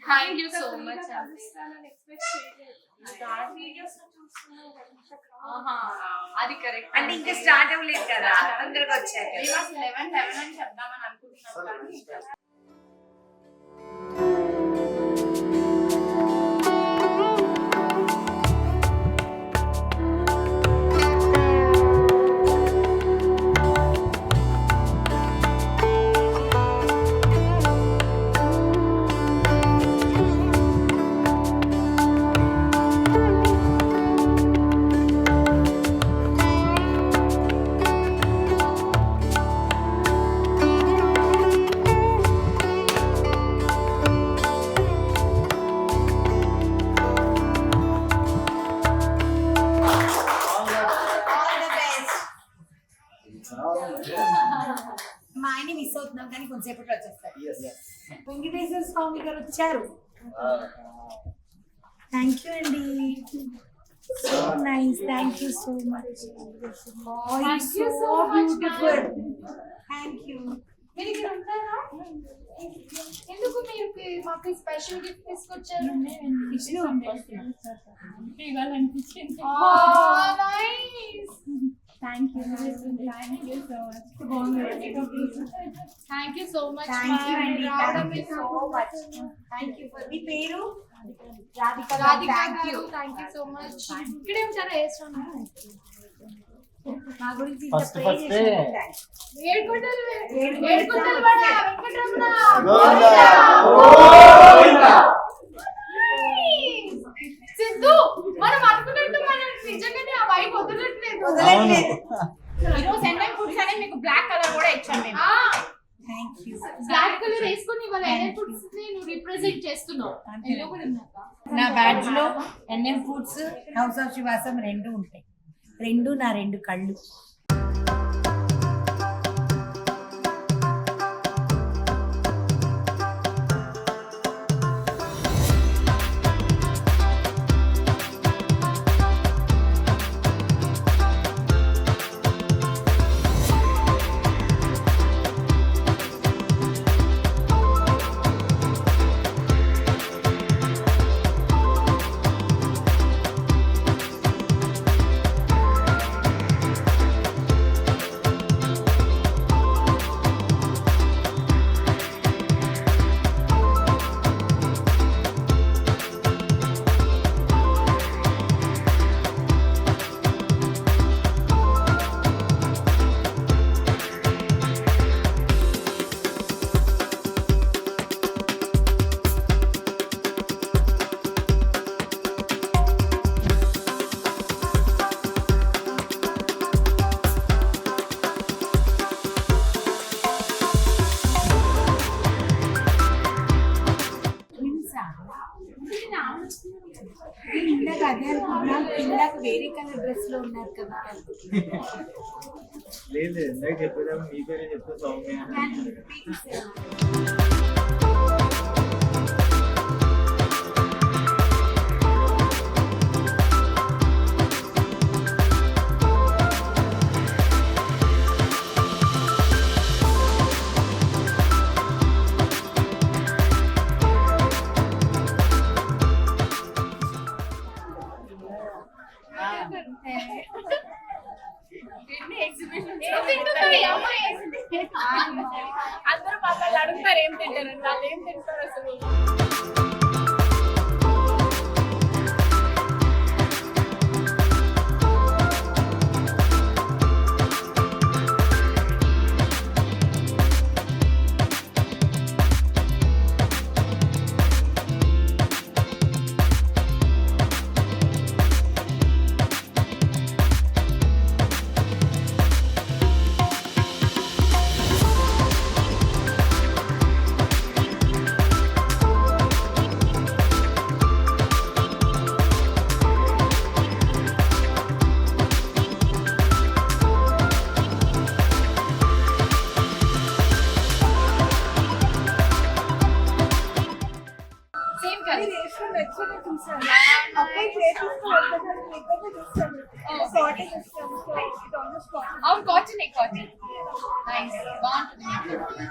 Thank you so much. అది correct అంటే ఇంకా స్టార్ట్ అవ్వలేదు కదా, తొందరగా వచ్చాక 11 అని చెప్దామని అనుకుంటున్నాం. మా ఆయన మిస్ అవుతున్నాం కానీ కొంతసేపట్లో వచ్చేస్తారు. వెంకటేశ్వర స్వామి గారు వచ్చారు. థ్యాంక్ యూ అండి, so nice, thank you so much, so beautiful, thank you. మీరు ఇక్కడ ఉంటారా? ఎందుకు మీరు మాకు స్పెషల్ గిఫ్ట్ తీసుకొచ్చారు? Thank you. Thank you so much. Thank you so much. Thank you, Andy. Thank you so much. Thank you for the peru. Radhika. Thank you. Thank you so much. ఇక్కడే ఉంటారా? ఏస్ట్రోనా మా గురించి first ఏడుకుంటలు vada Venkataramana Siddhu, మనం అనుకున్నట్టు మనం నిజంగానే ఆ వైబ్ వదలట్లేదు. ఈరోజు ఎన్ఎం ఫుడ్స్ అనే మీకు బ్లాక్ కలర్ కూడా ఇచ్చాం మేము. Thank you. బ్లాక్ కలర్ వేసుకొని ఇవాళ ఎన్ఎం ఫుడ్స్ ని నువ్వు రిప్రజెంట్ చేస్తున్నావు. ఎల్లో కూడా ఉన్నాక నా బ్యాడ్జ్ లో ఎన్ఎం ఫుడ్స్, హౌస్ ఆఫ్ శివాసం రెండు ఉంటాయి. రెండు నా రెండు కళ్ళు. వేరే కలర్ డ్రెస్ లో ఉన్నారు కదా. లేదు ఇందాక చెప్పేటప్పుడు మీ పేరే చెప్తే సౌమ్య ఏం తింటుందో ఈ అమ్మాయి? అందరూ మమ్మల్ని అడుగుతారు ఏం తింటారు, వాళ్ళు ఏం తింటారు అసలు. Same colour. అవును కాటన్ కాటన్ నైస్ బాగుంటుంది.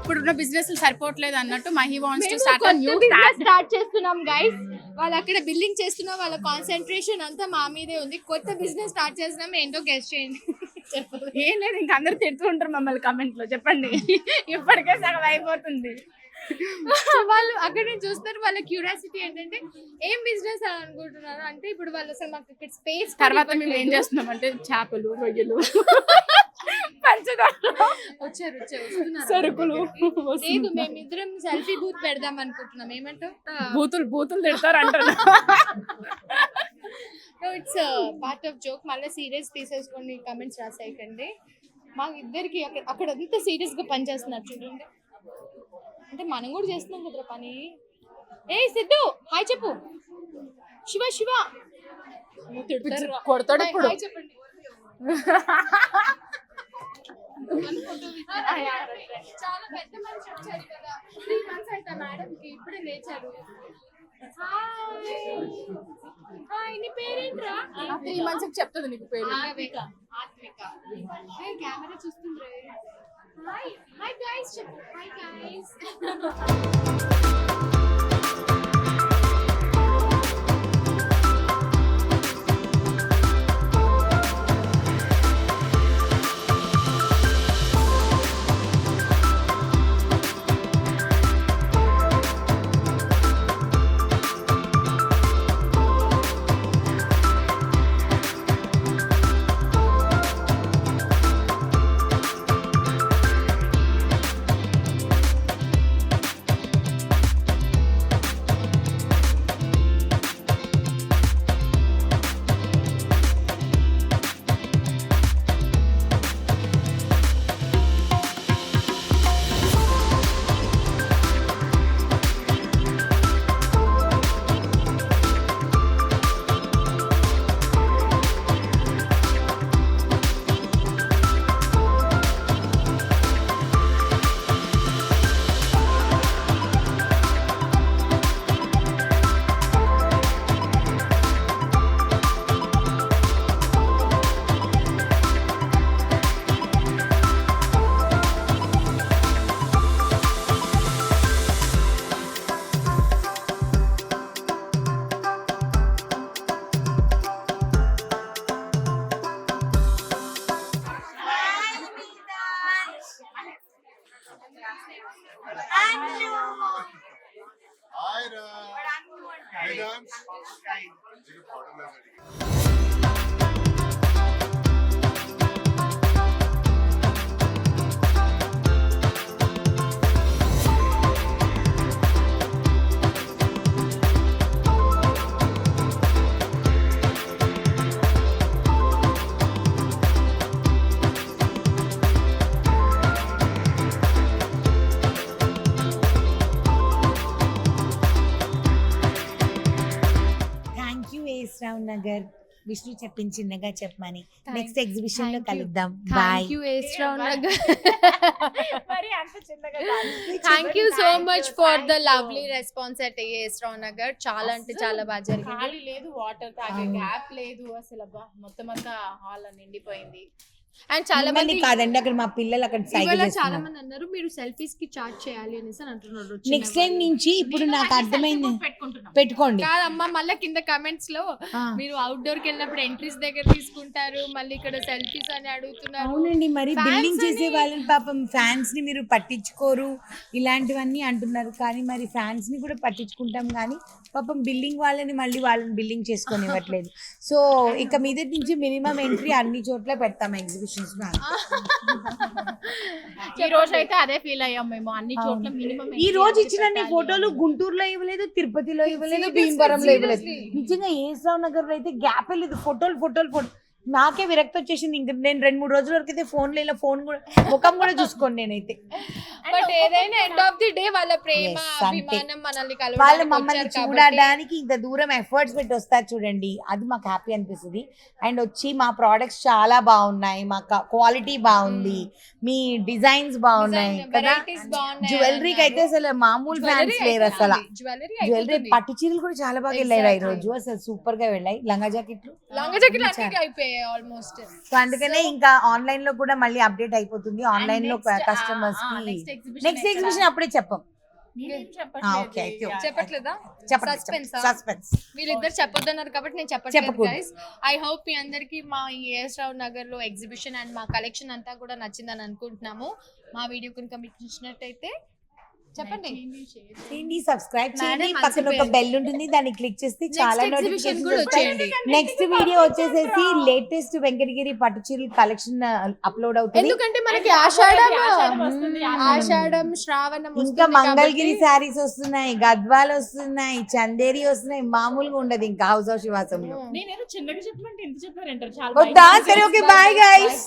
ఇప్పుడున్న బిజినెస్ సరిపోవట్లేదు అన్నట్టు మహి వాంట్స్ టు మేము స్టార్ట్ కొత్త న్యూ బిజినెస్ స్టార్ట్ చేస్తున్నాం గైస్. వాళ్ళు అక్కడ బిల్డింగ్ చేస్తున్న వాళ్ళ కాన్సన్ట్రేషన్ అంతా మా మీదే ఉంది. కొత్త బిజినెస్ స్టార్ట్ చేస్తున్నాం, ఏంటో గెస్ట్ చేయండి. ఏం లేదు ఇంకా అందరు తిడుతూ ఉంటారు మమ్మల్ని కమెంట్ లో. చెప్పండి ఇప్పటికే సగం అయిపోతుంది. వాళ్ళు అక్కడ నుంచి చూస్తారు. వాళ్ళ క్యూరియాసిటీ ఏంటంటే ఏం బిజినెస్ అని అనుకుంటున్నారు అంటే ఇప్పుడు వాళ్ళు అసలు మాకు ఇక్కడ స్పేస్ తర్వాత మేము ఏం చేస్తున్నాం అంటే చేపలు, రొయ్యలు, పంచదార, వచ్చారు వస్తున్నారు. సరుకులు లేదు మేమిద్దరం సెల్ఫీ బూత్ పెడదాం అనుకుంటున్నాం. ఏమంటావు? బూతులు తిడతారు అంటారు. It's part of joke. మళ్ళీ సీరియస్ తీసేసుకొని కమెంట్స్ రాసేయకండి. మాకు ఇద్దరికి అక్కడ అంతా సీరియస్ గా పని చేస్తున్నారు చూడండి. అంటే మనం కూడా చేస్తున్నాం కదా పని. ఏ సిద్ధు హాయ్ చెప్పు. శివ శివ కొడతాడు ఇప్పుడు. హాయ్ చెప్పండి. చాలా పెద్ద మనిషి వచ్చారు కదా. 3 months అయితే మేడం కి ఇప్పుడే లేచారు. హాయ్ నీ పేరేంట్రా? 3 months చెప్తుంది నీకు పేరు. ఆత్మిక. కెమెరా చూస్తుండ్రే. హాయ్ హాయ్ గైస్ చెప్పు. Hi guys. Hi, Ra. Hey, dance. Thank you AS Rao Nagar Vishnu చెప్పించిందిగా చెప్పమని నెక్స్ట్ ఎగ్జిబిషన్ లో కలుద్దాం bye thank you AS Rao Nagar మరి అంత చిన్నగా కాదు. Thank you so much for the lovely response at AS Rao Nagar. చాలా అంటే చాలా బాగా జరిగింది. ఖాళీ లేదు, వాటర్ తాగే గ్యాప్ లేదు అసలు. అబ్బా మొత్తం అంతా హాల్ నిండిపోయింది. అండ్ చాలా మంది కాదండి అక్కడ మా పిల్లలు అక్కడ ఇవాళ సైకిల్ చాలా చేస్తున్నారు మంది అన్నారు మీరు సెల్ఫీస్ కి చార్జ్ చేయాలి అనేసి అని అంటున్నారు. నెక్స్ట్ టైం నుంచి ఇప్పుడు నాకు అర్థమైంది పెట్టుకుంటున్నాం. పెట్టుకోండి కాదమ్మా మళ్ళీ కింద కమెంట్స్ లో ఆ. మీరు అవుట్డోర్ కి వెళ్ళినప్పుడు ఎంట్రీస్ దగ్గర తీసుకుంటారు, మళ్ళీ ఇక్కడ సెల్ఫీస్ అని అడుగుతున్నారు. అవునండి మరి Fans బిల్డింగ్ చేసే అని- వాళ్ళని పాపం ఫ్యాన్స్ ని మీరు పట్టించుకోరు ఇలాంటివన్నీ అంటున్నారు కానీ మరి ఫ్యాన్స్ ని కూడా పట్టించుకుంటాం కానీ పాపం బిల్డింగ్ వాళ్ళని మళ్ళీ వాళ్ళని బిల్డింగ్ చేసుకొని ఇవ్వట్లేదు సో ఇక మీద నుంచి మినిమం ఎంట్రీ అన్ని చోట్ల పెడతాం ఎగ్జిబిషన్స్ ఈ రోజు అయితే అదే ఫీల్ అయ్యాం మేము. అన్ని చోట్ల మినిమం ఈ రోజు ఇచ్చిన ఫోటోలు గుంటూరులో ఇవ్వలేదు, తిరుపతిలో ఇవ్వలేదు, భీమవరంలో ఇవ్వలేదు. నిజంగా ఏస్రావ్ నగర్ లో అయితే గ్యాప్ లేదు. ఫోటోలు నాకే విరక్తి వచ్చేసింది. ఇంక నేను 2-3 రోజుల వరకు అయితే ఫోన్లో ఇలా ఫోన్ కూడా ముఖం కూడా చూసుకోండి నేనైతే. బట్ ఏదైనా ఎండ్ ఆఫ్ ది డే వాళ్ళ ప్రేమ Yes, అంతే. అభిమానం మనల్ని వాళ్ళు కలవడానికి మమ్మల్ని వచ్చారు కాబట్టి చూడడానికి ఇంత దూరం ఎఫర్ట్స్ పెట్టి వస్తారు చూడండి, అది మాకు హ్యాపీ అనిపిస్తుంది. అండ్ వచ్చి మా ప్రోడక్ట్స్ చాలా బాగున్నాయి, మా క్వాలిటీ బాగుంది, మీ డిజైన్స్ బాగున్నాయి కదా. varieties బాగున్నాయి జ్యువెలరీకి అయితే అసలు మామూలు ఫ్యాన్స్ లేరు అసలు. జ్యువెలరీ పట్టు చీరలు కూడా చాలా బాగా వెళ్ళాయి ఈ రోజు, అసలు సూపర్ గా వెళ్ళాయి. లంగా జాకెట్లు లంగా జాకెట్ అన్ని అయిపోయాయి ఆల్మోస్ట్. సో అందుకనే ఇంకా ఆన్లైన్ లో కూడా మళ్ళీ అప్డేట్ అయిపోతుంది. ఆన్లైన్ లో కస్టమర్స్ కి నెక్స్ట్ ఎగ్జిబిషన్ అప్పుడే చెప్పం. ఓకే అయితే చెప్పట్లేదా? చెప్పండి సస్పెన్స్. వీళ్ళిద్దరు చెప్పొద్దన్నారు కాబట్టి నేను చెప్పట్లేదు చెప్పకూడదు. గైస్. ఐ హోప్ మీ అందరికి మా ఈ ఏస్రావ్ నగర్ లో ఎగ్జిబిషన్ అండ్ మా కలెక్షన్ అంతా కూడా నచ్చిందని అనుకుంటున్నాము. మా వీడియో కనుక మీకు నచ్చినట్టయితే చెప్పండి, చేయండి, సబ్స్క్రైబ్ చేయండి, Madam, పక్కన ఒక మర్చిపోయాను. బెల్ ఉంటుంది దాన్ని క్లిక్ చేస్తే చాలా exhibition నోటిఫికేషన్స్ కూడా వస్తాయి. వచ్చేయండి. నెక్స్ట్ వీడియో వచ్చేసేసి లేటెస్ట్ వెంకటగిరి పట్టు చీరల కలెక్షన్ అప్లోడ్ అవుతుంది. ఎందుకంటే మనకి ఆషాఢం వస్తుంది. ఆషాఢం శ్రావణం ఇంకా వస్తుంది మంగళగిరి కాబట్టి శారీస్ వస్తున్నాయి, గద్వాలు వస్తున్నాయి, చందేరి వస్తున్నాయి, మామూలుగా ఉండదు ఇంకా హౌస్ ఆఫ్ శివాసంలో. నేనేదో చిన్నగా చెప్పమంటే ఎంత చెప్పారంటారు. చాలా వద్దా? సరే ఓకే బాయ్ గైస్.